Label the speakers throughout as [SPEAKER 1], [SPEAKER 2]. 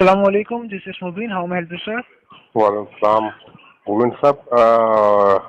[SPEAKER 1] अस्सलाम वालेकुम, this is Mubeen, how may help you sir?
[SPEAKER 2] वालेकुम सलाम। मोमिन साहब,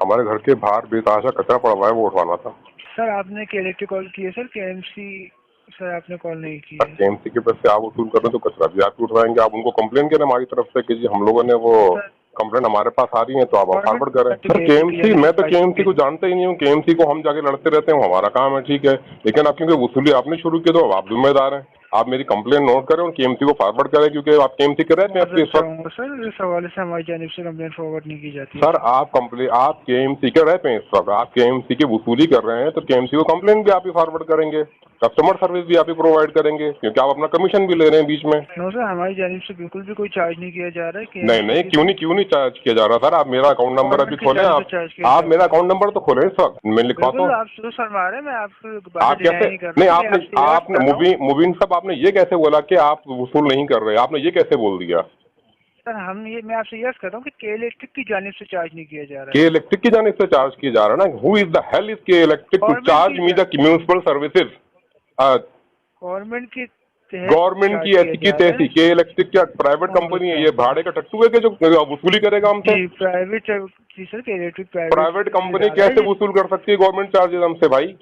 [SPEAKER 2] हमारे घर के बाहर बेतहाशा कचरा पड़ा हुआ है, वो उठवाना था।
[SPEAKER 1] सर आपने केएलटी कॉल की है सर, केएमसी सर आपने कॉल नहीं की है।
[SPEAKER 2] केएमसी के पैसे आप वसूल कर रहे हैं तो कचरा भी आप उठवाएंगे। आप उनको कंप्लेन करें हमारी तरफ से कि जी हम लोगों ने वो
[SPEAKER 1] सर
[SPEAKER 2] कंप्लेन हमारे पास आ रही है तो आप
[SPEAKER 1] गवर्नमेंट
[SPEAKER 2] फॉरवर्ड करें। सर
[SPEAKER 1] केएलटी
[SPEAKER 2] केएमसी,
[SPEAKER 1] जाने से
[SPEAKER 2] मैं तो
[SPEAKER 1] चार्ज
[SPEAKER 2] केएमसी को जानता ही नहीं हूँ। केएमसी को हम जाके लड़ते रहते हैं, हमारा काम है, ठीक है, लेकिन आप क्योंकि वसूली आपने शुरू की तो आप जिम्मेदार हैं। आप मेरी कंप्लेन नोट करें और केएमसी को फॉरवर्ड करें, क्योंकि आप केएमसी कर रहे हैं आपके
[SPEAKER 1] माजरत
[SPEAKER 2] इस वक्त।
[SPEAKER 1] चाहूंगा सर, इस हवाले से हमारी जानिब से कंप्लेन फॉरवर्ड नहीं की जाती है
[SPEAKER 2] सर
[SPEAKER 1] सर।
[SPEAKER 2] आप केएमसी के रहते हैं इस वक्त, आप केएमसी की वसूली कर रहे हैं तो केएमसी को कंप्लेन भी आप ही फॉरवर्ड करेंगे, कस्टमर सर्विस भी आप ही प्रोवाइड करेंगे, क्योंकि आप अपना कमीशन भी ले रहे हैं बीच में।
[SPEAKER 1] नो सर, हमारी जानिब से बिल्कुल भी कोई चार्ज नहीं किया जा रहा है
[SPEAKER 2] नहीं
[SPEAKER 1] केएमसी
[SPEAKER 2] नहीं,
[SPEAKER 1] की
[SPEAKER 2] क्यों
[SPEAKER 1] सर।
[SPEAKER 2] नहीं, क्यों नहीं चार्ज किया जा रहा सर? आप मेरा अकाउंट नंबर अभी
[SPEAKER 1] गवर्नमेंट की
[SPEAKER 2] खोलें।
[SPEAKER 1] जानिब से
[SPEAKER 2] आप
[SPEAKER 1] चार्ज किया
[SPEAKER 2] आप
[SPEAKER 1] जाता
[SPEAKER 2] मेरा
[SPEAKER 1] है।
[SPEAKER 2] अकाउंट नंबर तो खोलें इस वक्त, मैं लिखवाता
[SPEAKER 1] बिल्कुल
[SPEAKER 2] हूँ।
[SPEAKER 1] आप शुरू फरमा रहे हैं, मैं आपको बातें
[SPEAKER 2] आप
[SPEAKER 1] डिनाई
[SPEAKER 2] कैसे,
[SPEAKER 1] नहीं कर
[SPEAKER 2] नहीं
[SPEAKER 1] रहा हूँ, मैं
[SPEAKER 2] आपने
[SPEAKER 1] आपसे यह
[SPEAKER 2] आपने
[SPEAKER 1] कर रहा हूँ।
[SPEAKER 2] मुबीन साहब, आपने ये कैसे बोला कि आप वसूल नहीं कर रहे? आपने ये कैसे बोल दिया?
[SPEAKER 1] सर मैं आपसे यह कर रहा हूँ कि के इलेक्ट्रिक की जानिब से चार्ज नहीं किया जा रहा
[SPEAKER 2] के
[SPEAKER 1] है।
[SPEAKER 2] इलेक्ट्रिक की जानिब से चार्ज किया जा रहा है ना? Who is the hell is के इलेक्ट्रिक टू
[SPEAKER 1] गवर्नमेंट
[SPEAKER 2] चार्ज
[SPEAKER 1] की
[SPEAKER 2] me the municipal services?
[SPEAKER 1] Government के तहत
[SPEAKER 2] गवर्नमेंट
[SPEAKER 1] चार्ज
[SPEAKER 2] की
[SPEAKER 1] किया
[SPEAKER 2] ऐसी की
[SPEAKER 1] जा रहा
[SPEAKER 2] तैसी,
[SPEAKER 1] है।
[SPEAKER 2] के इलेक्ट्रिक क्या प्राइवेट
[SPEAKER 1] बहुत
[SPEAKER 2] कंपनी
[SPEAKER 1] अच्छा
[SPEAKER 2] है? ये
[SPEAKER 1] होगा
[SPEAKER 2] भाड़े का टट्टू है कि जो वसूली करेगा हमसे?
[SPEAKER 1] जी, प्राइवेट जी सर, के इलेक्ट्रिक प्राइवेट
[SPEAKER 2] प्राइवेट कंपनी
[SPEAKER 1] इदारा है
[SPEAKER 2] कैसे
[SPEAKER 1] जी।
[SPEAKER 2] वसूल कर सकती है गवर्नमेंट चार्जेस हमसे भाई?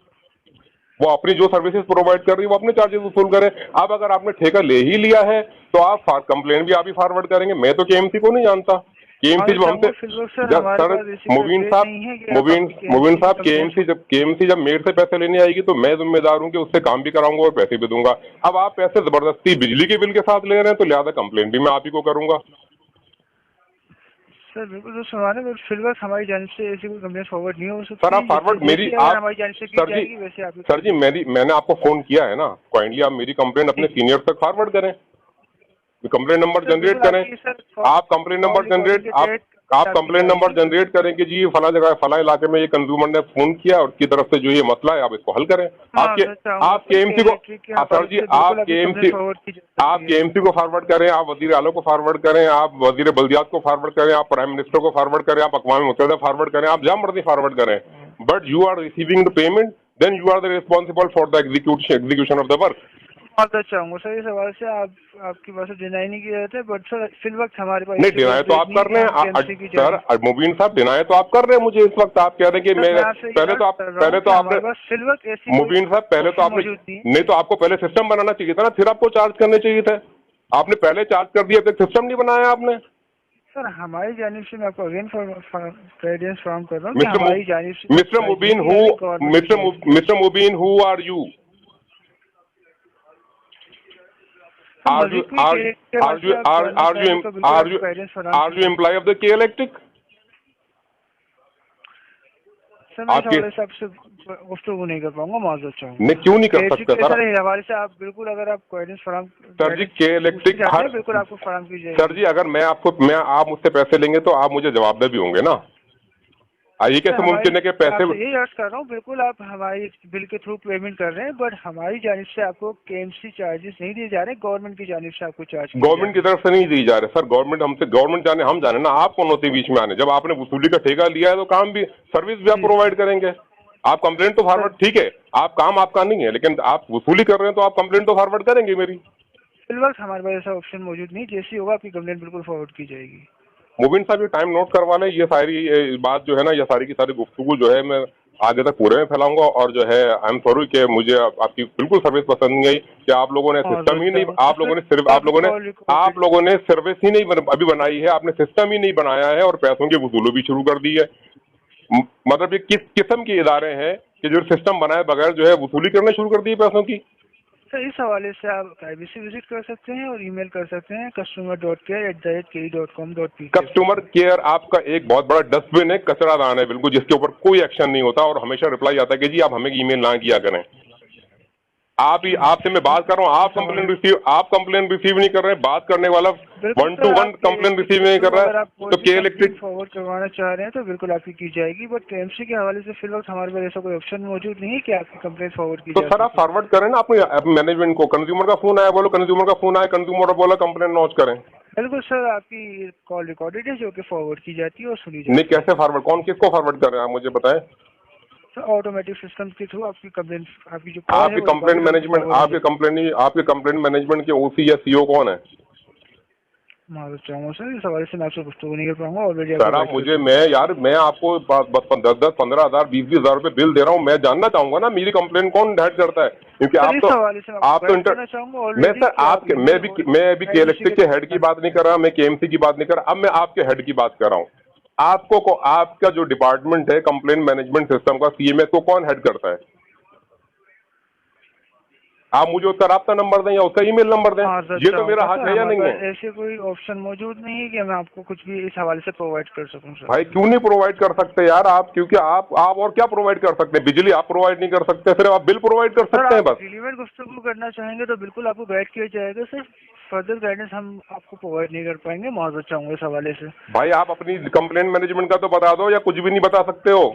[SPEAKER 2] वो अपनी जो सर्विसेज प्रोवाइड कर रही है वो अपने चार्जेस वसूल करे। अब अगर आपने ठेका ले ही लिया है तो आप कंप्लेन भी आप ही फॉरवर्ड करेंगे। मैं तो केएमसी को नहीं जानता। केएमसी
[SPEAKER 1] मांगना
[SPEAKER 2] जब हमसे,
[SPEAKER 1] चाहूंगा फिलहाल सर,
[SPEAKER 2] जब
[SPEAKER 1] हमारे
[SPEAKER 2] सर
[SPEAKER 1] पास ऐसी कोई
[SPEAKER 2] मुबीन
[SPEAKER 1] अपडेट
[SPEAKER 2] साहब,
[SPEAKER 1] नहीं है कि आप
[SPEAKER 2] मुबीन
[SPEAKER 1] आपकी
[SPEAKER 2] मुबीन
[SPEAKER 1] केएमसी की
[SPEAKER 2] साहब,
[SPEAKER 1] कंप्लेंट।
[SPEAKER 2] केएमसी जब मेरे से पैसे लेने आएगी तो मैं जिम्मेदार हूँ कि उससे काम भी कराऊंगा और पैसे भी दूंगा। अब आप पैसे जबरदस्ती बिजली के बिल के साथ ले रहे हैं तो लिहाजा कंप्लेन भी मैं आप ही को करूंगा।
[SPEAKER 1] सर बिल्कुल तो सुनवाने में फिलहाल हमारी जानिब से ऐसी कोई कंप्लेंट फॉरवर्ड नहीं हो
[SPEAKER 2] सर
[SPEAKER 1] सकती
[SPEAKER 2] आप
[SPEAKER 1] है, जैसे
[SPEAKER 2] फॉरवर्ड मेरी
[SPEAKER 1] जैसे अगर
[SPEAKER 2] आप
[SPEAKER 1] हमारी जानिब से की
[SPEAKER 2] सर जी,
[SPEAKER 1] जाएगी वैसे आप
[SPEAKER 2] सर
[SPEAKER 1] कर
[SPEAKER 2] जी,
[SPEAKER 1] दीजिए।
[SPEAKER 2] मैंने आपको फोन किया है ना, काइंडली आप मेरी कंप्लेन अपने
[SPEAKER 1] ठीक है
[SPEAKER 2] सीनियर तक फॉरवर्ड करें, कंप्लेन नंबर
[SPEAKER 1] सर,
[SPEAKER 2] जनरेट
[SPEAKER 1] बिल्कुल
[SPEAKER 2] करें।
[SPEAKER 1] आपकी सर
[SPEAKER 2] आप complain number
[SPEAKER 1] call recording
[SPEAKER 2] generate
[SPEAKER 1] के
[SPEAKER 2] आप
[SPEAKER 1] तहत
[SPEAKER 2] आप
[SPEAKER 1] आपकी
[SPEAKER 2] कंप्लेन नंबर
[SPEAKER 1] जाएगी
[SPEAKER 2] जनरेट
[SPEAKER 1] बिल्कुल।
[SPEAKER 2] करें कि जी फला जगह फला इलाके में ये कंज्यूमर ने फोन किया और उसकी तरफ से जो ये मसला है आप इसको हल करें। आपके
[SPEAKER 1] मांगना चाहूंगा
[SPEAKER 2] आप
[SPEAKER 1] सर, के
[SPEAKER 2] केएमसी को,
[SPEAKER 1] इलेक्ट्रिक के
[SPEAKER 2] सर
[SPEAKER 1] हवाले
[SPEAKER 2] जी
[SPEAKER 1] से बिल्कुल
[SPEAKER 2] आप
[SPEAKER 1] आपकी
[SPEAKER 2] केएमसी,
[SPEAKER 1] कंप्लेंट फॉरवर्ड की जा सकती
[SPEAKER 2] आप
[SPEAKER 1] है।
[SPEAKER 2] केएमसी को फॉरवर्ड करें, आप वजीर आला को फॉरवर्ड करें, आप वजीर बल्दियात को फॉरवर्ड करें, आप प्राइम मिनिस्टर को फॉरवर्ड करें, आप अक़वाम मुत्तहिदा फॉरवर्ड करें, आप जहाँ मर्जी फॉरवर्ड करें, but you are receiving the payment, then you are the responsible for the execution of the work.
[SPEAKER 1] मानना चाहूंगा सर, इस हवाले से आपकी बात से डिनाई नहीं किया जाता है, बट सर फिल वक्त हमारे पास
[SPEAKER 2] नहीं,
[SPEAKER 1] ऐसी कोई
[SPEAKER 2] डिनाई तो
[SPEAKER 1] अपडेट
[SPEAKER 2] आप
[SPEAKER 1] नहीं है
[SPEAKER 2] कर
[SPEAKER 1] कि
[SPEAKER 2] रहे
[SPEAKER 1] हम
[SPEAKER 2] हैं
[SPEAKER 1] केएमसी की
[SPEAKER 2] सर,
[SPEAKER 1] जानिब।
[SPEAKER 2] मुबीन साहब, डिनाई तो आप कर रहे हैं मुझे इस वक्त। आप कह रहे हैं कि
[SPEAKER 1] सर
[SPEAKER 2] मैं
[SPEAKER 1] मैं आपसे
[SPEAKER 2] पहले
[SPEAKER 1] यह
[SPEAKER 2] तो आप,
[SPEAKER 1] कर रहा हूँ कि
[SPEAKER 2] आपने,
[SPEAKER 1] हमारे पास फिल वक्त ऐसी कोई
[SPEAKER 2] मुबीन साहब पहले तो
[SPEAKER 1] ऑप्शन
[SPEAKER 2] आपने,
[SPEAKER 1] मौजूद नहीं है।
[SPEAKER 2] नहीं तो आपको पहले सिस्टम बनाना चाहिए था ना, फिर आपको चार्ज करने चाहिए थे। आपने पहले चार्ज कर दिया, फिर सिस्टम नहीं बनाया आपने।
[SPEAKER 1] सर हमारी जानिब से मैं आपको अगेन गाइडेंस फॉर्म कर रहा हूँ कि
[SPEAKER 2] मिस्टर
[SPEAKER 1] हमारी जानिब से कोई
[SPEAKER 2] मिस्टर
[SPEAKER 1] चार्ज नहीं
[SPEAKER 2] मुबीन
[SPEAKER 1] किया
[SPEAKER 2] हु,
[SPEAKER 1] जा रहा है गवर्नमेंट की जानिब से।
[SPEAKER 2] Mister Mubeen who are you?
[SPEAKER 1] Sir
[SPEAKER 2] are you
[SPEAKER 1] Majid कोई
[SPEAKER 2] आर
[SPEAKER 1] के
[SPEAKER 2] आर
[SPEAKER 1] हवाले
[SPEAKER 2] यू
[SPEAKER 1] से आप
[SPEAKER 2] आर
[SPEAKER 1] जानना
[SPEAKER 2] आर यू
[SPEAKER 1] चाहेंगे तो बिल्कुल
[SPEAKER 2] आर
[SPEAKER 1] आपको
[SPEAKER 2] यू
[SPEAKER 1] गाइडेंस फराहम
[SPEAKER 2] आर
[SPEAKER 1] की
[SPEAKER 2] यू
[SPEAKER 1] जाएगी।
[SPEAKER 2] एम्प्लॉय ऑफ द के इलेक्ट्रिक?
[SPEAKER 1] सर मैं इस
[SPEAKER 2] आपके,
[SPEAKER 1] हवाले से आपसे गुफ्तगू नहीं कर पाऊंगा, माजरत
[SPEAKER 2] नहीं
[SPEAKER 1] चाहूंगा।
[SPEAKER 2] क्यों नहीं कर
[SPEAKER 1] इलेक्ट्रिक
[SPEAKER 2] सकते
[SPEAKER 1] के
[SPEAKER 2] सर?
[SPEAKER 1] सर हवाले से आप बिल्कुल, अगर आप गाइडेंस फराहम
[SPEAKER 2] सर जी
[SPEAKER 1] गाइडेंस
[SPEAKER 2] के
[SPEAKER 1] पूछना
[SPEAKER 2] इलेक्ट्रिक
[SPEAKER 1] चाहते
[SPEAKER 2] हर,
[SPEAKER 1] हैं बिल्कुल आपको फराहम की
[SPEAKER 2] सर
[SPEAKER 1] जाएगी।
[SPEAKER 2] जी अगर मैं आपको, मैं आप मुझसे पैसे लेंगे तो आप मुझे जवाबदेह भी होंगे ना? ये
[SPEAKER 1] सर
[SPEAKER 2] कैसे
[SPEAKER 1] हमारी,
[SPEAKER 2] मुमकिन है कि
[SPEAKER 1] मैं
[SPEAKER 2] पैसे,
[SPEAKER 1] आपसे यही अर्ज कर रहा हूँ, बिल्कुल आप हमारी बिल के थ्रू पेमेंट कर रहे हैं, बट हमारी जानिब से आपको केएमसी चार्जेस नहीं दिए जा रहे, गवर्नमेंट की जानिब से आपको चार्ज किए जा
[SPEAKER 2] गवर्नमेंट
[SPEAKER 1] रहे
[SPEAKER 2] की
[SPEAKER 1] हैं।
[SPEAKER 2] तरफ से नहीं दी जा रहे सर? गवर्नमेंट हमसे, गवर्नमेंट जाने, हम जाने ना, आप कौन होते हैं बीच में आने? जब आपने वसूली का ठेका लिया है तो काम भी, सर्विस भी आप
[SPEAKER 1] जी
[SPEAKER 2] प्रोवाइड करेंगे। आप कंप्लेंट तो
[SPEAKER 1] सर,
[SPEAKER 2] फॉरवर्ड, ठीक है, आप काम आपका नहीं है, लेकिन आप वसूली कर रहे हैं तो आप कंप्लेंट तो फॉरवर्ड करेंगे मेरी।
[SPEAKER 1] फिलहाल हमारे पास ऐसा ऑप्शन मौजूद नहीं, जैसी होगा आपकी कंप्लेंट बिल्कुल फॉरवर्ड की जाएगी।
[SPEAKER 2] मुबीन साहब ये टाइम नोट करवा लें, ये सारी बात जो है ना, ये सारी की सारी गुफ्तगू जो है मैं आगे तक पूरे में फैलाऊंगा। और जो है आई एम सॉरी कि मुझे आपकी बिल्कुल सर्विस पसंद नहीं आई, कि आप लोगों ने सिस्टम
[SPEAKER 1] माजरत
[SPEAKER 2] ही नहीं,
[SPEAKER 1] चाहूंगा
[SPEAKER 2] आप
[SPEAKER 1] सर,
[SPEAKER 2] लोगों ने सिर्फ,
[SPEAKER 1] आपकी कॉल
[SPEAKER 2] आप
[SPEAKER 1] रिकॉर्डेड।
[SPEAKER 2] लोगों ने सर्विस ही नहीं अभी बनाई है, आपने सिस्टम ही नहीं बनाया है और पैसों की वसूली भी शुरू कर दी है। मतलब ये किस किस्म के इदारे हैं कि जो सिस्टम बनाए बगैर जो है वसूली करना शुरू कर दी है पैसों की?
[SPEAKER 1] सर इस हवाले से आप IBC विजिट कर सकते हैं और ईमेल कर सकते हैं customer.care@ke.com.pk पे
[SPEAKER 2] कस्टमर
[SPEAKER 1] सर।
[SPEAKER 2] केयर आपका एक बहुत बड़ा डस्टबिन है, कचरादान है बिल्कुल, जिसके ऊपर कोई एक्शन नहीं होता और हमेशा रिप्लाई आता है कि जी आप हमें ईमेल ना किया करें। आप ही, आपसे मैं बात कर रहा हूँ, आप कंप्लेन रिसीव नहीं कर रहे हैं, बात करने वाला
[SPEAKER 1] बिल्कुल
[SPEAKER 2] वन टू
[SPEAKER 1] सर,
[SPEAKER 2] वन
[SPEAKER 1] आपके
[SPEAKER 2] कंप्लेन
[SPEAKER 1] इलेक्ट्रिक
[SPEAKER 2] रिसीव
[SPEAKER 1] के
[SPEAKER 2] नहीं
[SPEAKER 1] थ्रू
[SPEAKER 2] कर रहा
[SPEAKER 1] अगर
[SPEAKER 2] है।
[SPEAKER 1] आप कोई
[SPEAKER 2] तो
[SPEAKER 1] भी
[SPEAKER 2] के
[SPEAKER 1] कंप्लेंट
[SPEAKER 2] इलेक्ट्रिक,
[SPEAKER 1] फॉरवर्ड करवाना चाह रहे हैं तो बिल्कुल आपकी की जाएगी, बट केएमसी के हवाले से फिलहाल हमारे पास ऐसा कोई ऑप्शन मौजूद नहीं है कि आपकी कंप्लेंट फॉरवर्ड की
[SPEAKER 2] तो
[SPEAKER 1] जा
[SPEAKER 2] सर आप
[SPEAKER 1] सके।
[SPEAKER 2] फॉरवर्ड करें ना अपने मैनेजमेंट को। कंज्यूमर का फोन आया, बोलो कंज्यूमर का फोन आया, कंज्यूमर बोला कंप्लेन लॉन्च करें।
[SPEAKER 1] बिल्कुल सर, आपकी कॉल रिकॉर्डेड है जो कि फॉरवर्ड की जाती है और सुनी
[SPEAKER 2] नहीं,
[SPEAKER 1] जाती है।
[SPEAKER 2] कैसे फॉरवर्ड, कौन किसको फॉरवर्ड कर रहे हैं आप मुझे बताएं?
[SPEAKER 1] सर ऑटोमेटिक सिस्टम के थ्रू आपकी कंप्लेंट, आपकी जो कॉल है
[SPEAKER 2] आपके
[SPEAKER 1] वो
[SPEAKER 2] कंप्लेन
[SPEAKER 1] रिकॉर्डेड होकर
[SPEAKER 2] मैनेजमेंट,
[SPEAKER 1] फॉरवर्ड हो जाती है।
[SPEAKER 2] आपके कंप्लेन मैनेजमेंट के ओसी या सीओ कौन है?
[SPEAKER 1] मालूम चाहूँगा सर, इस हवाले से मैं आपसे गुफ्तगू नहीं कर पाऊंगा। ऑलरेडी
[SPEAKER 2] सर आप मुझे, मैं आपको 10-15 हज़ार 20-20 हज़ार रुपए बिल दे रहा हूँ, मैं जानना चाहूंगा ना मेरी कंप्लेन कौन हेड करता है, क्योंकि
[SPEAKER 1] सर
[SPEAKER 2] आप
[SPEAKER 1] इस
[SPEAKER 2] तो
[SPEAKER 1] हवाले से
[SPEAKER 2] आप तो
[SPEAKER 1] करना चाहूंगा
[SPEAKER 2] मैं
[SPEAKER 1] ऑलरेडी
[SPEAKER 2] सर
[SPEAKER 1] कि आप
[SPEAKER 2] आपके मैं अभी
[SPEAKER 1] IBC
[SPEAKER 2] KLXC के हेड की बात नहीं कर रहा, मैं KMC की बात नहीं कर रहा, अब मैं आपके हेड की बात कर रहा हूँ। आपका जो डिपार्टमेंट है कंप्लेन मैनेजमेंट सिस्टम का, CMS को कौन हेड करता है? आप मुझे उसका राब्ता नंबर दें या उसका ईमेल नंबर दें,
[SPEAKER 1] हाँ सर,
[SPEAKER 2] ये तो मेरा हक
[SPEAKER 1] सर
[SPEAKER 2] है या
[SPEAKER 1] हमारे
[SPEAKER 2] नहीं है?
[SPEAKER 1] पास ऐसे कोई ऑप्शन मौजूद नहीं है कि मैं आपको कुछ भी इस हवाले से प्रोवाइड कर सकूं सर।
[SPEAKER 2] भाई क्यों नहीं प्रोवाइड कर सकते यार आप? क्योंकि आप और क्या प्रोवाइड कर सकते हैं? बिजली आप प्रोवाइड नहीं कर सकते, सिर्फ आप बिल प्रोवाइड कर
[SPEAKER 1] सर
[SPEAKER 2] सकते हैं
[SPEAKER 1] आप
[SPEAKER 2] बस।
[SPEAKER 1] रिलीवेंट गुफ्तगू करना चाहेंगे तो बिल्कुल आपको गाइड किया जाएगा सर। फर्दर गाइडेंस हम आपको प्रोवाइड नहीं कर पाएंगे, माजरत चाहूंगा इस हवाले से।
[SPEAKER 2] भाई आप अपनी कंप्लेन मैनेजमेंट का तो बता दो, या कुछ भी नहीं बता सकते हो?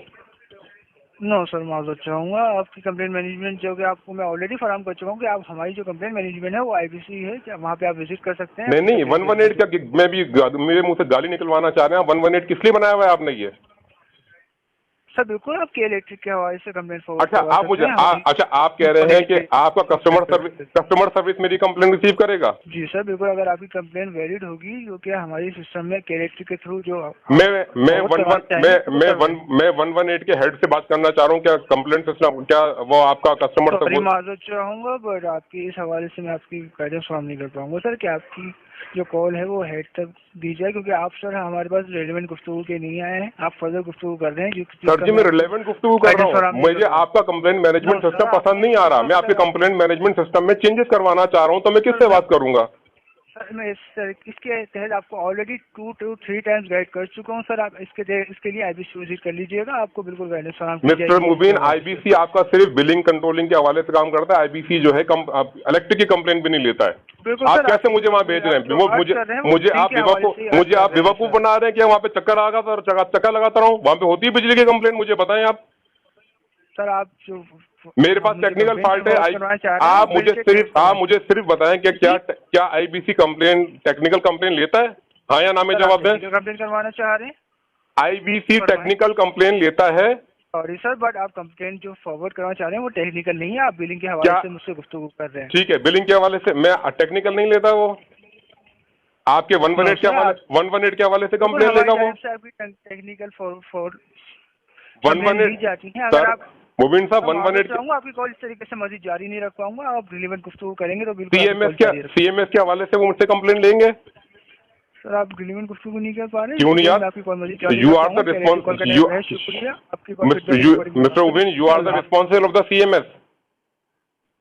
[SPEAKER 1] नो सर, माजरत चाहूंगा, आपकी कंप्लेन मैनेजमेंट जो कि आपको मैं ऑलरेडी फराहम कर चुका हूँ कि आप हमारी जो कंप्लेन मैनेजमेंट है वो IBC है, क्या वहाँ पे आप विजिट कर सकते हैं
[SPEAKER 2] नहीं
[SPEAKER 1] अपनी
[SPEAKER 2] नहीं,
[SPEAKER 1] कंप्लेन भेज
[SPEAKER 2] 118
[SPEAKER 1] दीजिए।
[SPEAKER 2] क्या मैं भी मेरे मुंह से गाली निकलवाना चाह रहे हैं? 118 किस लिए बनाया हुआ है आपने ये?
[SPEAKER 1] सर बिल्कुल आप इलेक्ट्रिक के हवाले से कंप्लेन फॉरवर्ड
[SPEAKER 2] अच्छा
[SPEAKER 1] करवा
[SPEAKER 2] आप
[SPEAKER 1] सकते
[SPEAKER 2] मुझे
[SPEAKER 1] हैं हमारी।
[SPEAKER 2] अच्छा आप कह रहे हैं कि आपका कस्टमर सर्विस मेरी कंप्लेन रिसीव करेगा?
[SPEAKER 1] जी सर बिल्कुल, अगर आपकी कंप्लेन वैलिड होगी जो कि हमारी सिस्टम में इलेक्ट्रिक के थ्रू जो
[SPEAKER 2] मैं मैं
[SPEAKER 1] फॉरवर्ड
[SPEAKER 2] वन
[SPEAKER 1] करवाना
[SPEAKER 2] वन
[SPEAKER 1] चाहेंगे वो
[SPEAKER 2] मैं
[SPEAKER 1] करवाएंगे।
[SPEAKER 2] मैं 118 के हेड से बात करना चाह रहा हूँ, क्या कंप्लेंट सिस्टम, क्या वो आपका कस्टमर
[SPEAKER 1] सॉरी
[SPEAKER 2] सर्विस?
[SPEAKER 1] माजरत चाहूंगा बट आपकी इस हवाले से मैं आपकी गाइडेंस फराहम नहीं कर पाऊंगा सर कि आपकी जो कॉल है वो हेड तक दी जाए, क्योंकि आप सर हमारे पास रेलिवेंट गुफ्तगू के नहीं आए हैं, आप फर्दर गुफ्तगू कर रहे हैं
[SPEAKER 2] सर जी मैं रिलेवेंट गुफ्तगू कर रहा
[SPEAKER 1] गाइडेंस फराहम
[SPEAKER 2] हूँ,
[SPEAKER 1] नहीं कर
[SPEAKER 2] मुझे
[SPEAKER 1] पाऊंगा।
[SPEAKER 2] आपका complaint
[SPEAKER 1] no
[SPEAKER 2] management
[SPEAKER 1] sir,
[SPEAKER 2] system पसंद
[SPEAKER 1] आपने
[SPEAKER 2] नहीं आ रहा, मैं आपके
[SPEAKER 1] सर
[SPEAKER 2] कंप्लेंट मैनेजमेंट सिस्टम में चेंजेस करवाना चाह रहा हूँ, तो मैं किससे बात करूंगा?
[SPEAKER 1] सर मैं इसके तहत आपको ऑलरेडी 2 to 3 टाइम्स गाइड कर चुका हूँ सर। आप इसके लिए IBC विजिट कर लीजिएगा, आपको बिल्कुल गाइडेंस फराहम की
[SPEAKER 2] मिस्टर
[SPEAKER 1] जाएगी इसके
[SPEAKER 2] मुबीन,
[SPEAKER 1] हवाले से।
[SPEAKER 2] IBC आपका सिर्फ बिलिंग कंट्रोलिंग के हवाले से काम करता है, IBC जो है इलेक्ट्रिक की कंप्लेन भी नहीं लेता है।
[SPEAKER 1] बिल्कुल
[SPEAKER 2] आप
[SPEAKER 1] सर,
[SPEAKER 2] कैसे मुझे वहां भेज रहे
[SPEAKER 1] आप
[SPEAKER 2] हैं?
[SPEAKER 1] जो
[SPEAKER 2] वो
[SPEAKER 1] अर्ज कर रहे हैं वो
[SPEAKER 2] मुझे
[SPEAKER 1] बिलिंग के हवाले से ही अर्ज
[SPEAKER 2] मुझे
[SPEAKER 1] कर
[SPEAKER 2] आप
[SPEAKER 1] रहे हैं
[SPEAKER 2] बेवकूफ
[SPEAKER 1] सर।
[SPEAKER 2] बना रहे हैं कि वहाँ पे चक्कर आगा तो चक्कर लगाता रहा हूँ? वहाँ पे होती है बिजली की कंप्लेन, मुझे बताएं आप।
[SPEAKER 1] सर आप जो
[SPEAKER 2] मेरे पास
[SPEAKER 1] मुझे
[SPEAKER 2] टेक्निकल
[SPEAKER 1] कंप्लेंट
[SPEAKER 2] फॉल्ट है,
[SPEAKER 1] फॉरवर्ड करवाना चाह रहे हैं वो बिल के तहत
[SPEAKER 2] आप
[SPEAKER 1] करवाना
[SPEAKER 2] मुझे
[SPEAKER 1] चाहते
[SPEAKER 2] सिर्फ बताएं कि क्या IBC कंप्लेन टेक्निकल कंप्लेन लेता है? हाँ या ना में
[SPEAKER 1] हैं। सर आप
[SPEAKER 2] जवाब दें।
[SPEAKER 1] टेक्निकल कंप्लेंट करवाना चाह रहे हैं?
[SPEAKER 2] IBC
[SPEAKER 1] करवाएं।
[SPEAKER 2] टेक्निकल कंप्लेन लेता है?
[SPEAKER 1] सॉरी सर बट आप कंप्लेंट जो फॉरवर्ड करवाना चाह रहे हैं वो टेक्निकल नहीं है, आप बिलिंग के हवाले
[SPEAKER 2] क्या?
[SPEAKER 1] से मुझसे गुफ्तगू कर रहे हैं।
[SPEAKER 2] ठीक है, बिलिंग के हवाले से मैं टेक्निकल नहीं लेता वो। आपके
[SPEAKER 1] नो
[SPEAKER 2] 118
[SPEAKER 1] सर, आप
[SPEAKER 2] 118 के हवाले से
[SPEAKER 1] बिल्कुल
[SPEAKER 2] कंप्लेन
[SPEAKER 1] हमारी
[SPEAKER 2] लेगा वो।
[SPEAKER 1] जानिब से आपकी टेक्निकल फॉर कंप्लेन ली
[SPEAKER 2] 118
[SPEAKER 1] जाती है। अगर
[SPEAKER 2] सर,
[SPEAKER 1] आप
[SPEAKER 2] मुबीन साहब
[SPEAKER 1] मैं माजरत
[SPEAKER 2] 118
[SPEAKER 1] चाहूंगा आपकी कॉल इस तरीके से मजीद जारी नहीं रख पाऊंगा। आप रिलेवेंट गुफ्तगू करेंगे तो बिल्कुल आपकी कॉल जारी रख।
[SPEAKER 2] CMS के हवाले से वो मुझसे कंप्लेन लेंगे?
[SPEAKER 1] सर आप रिलेवेंट गुफ्तगू नहीं कर पा रहे,
[SPEAKER 2] क्यों
[SPEAKER 1] इसके
[SPEAKER 2] नहीं
[SPEAKER 1] लिए
[SPEAKER 2] यार?
[SPEAKER 1] मैं आपकी कॉल मजीद जारी
[SPEAKER 2] यू
[SPEAKER 1] रख
[SPEAKER 2] आर
[SPEAKER 1] पाऊंगा।
[SPEAKER 2] द
[SPEAKER 1] पहले कॉल करने का बहुत शुक्रिया, आपकी call feedback recording
[SPEAKER 2] mister Mubeen, you are the responsible of the CMS।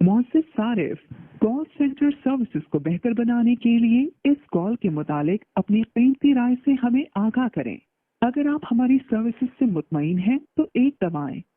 [SPEAKER 3] Mohsin Sarif, call centre services को बेहतर बनाने के लिए इस कॉल के मुतालिक अपनी कीमती राय से हमें आगाह करें। अगर आप हमारी सर्विसेज से मुतमईन हैं तो 1 दबाएं।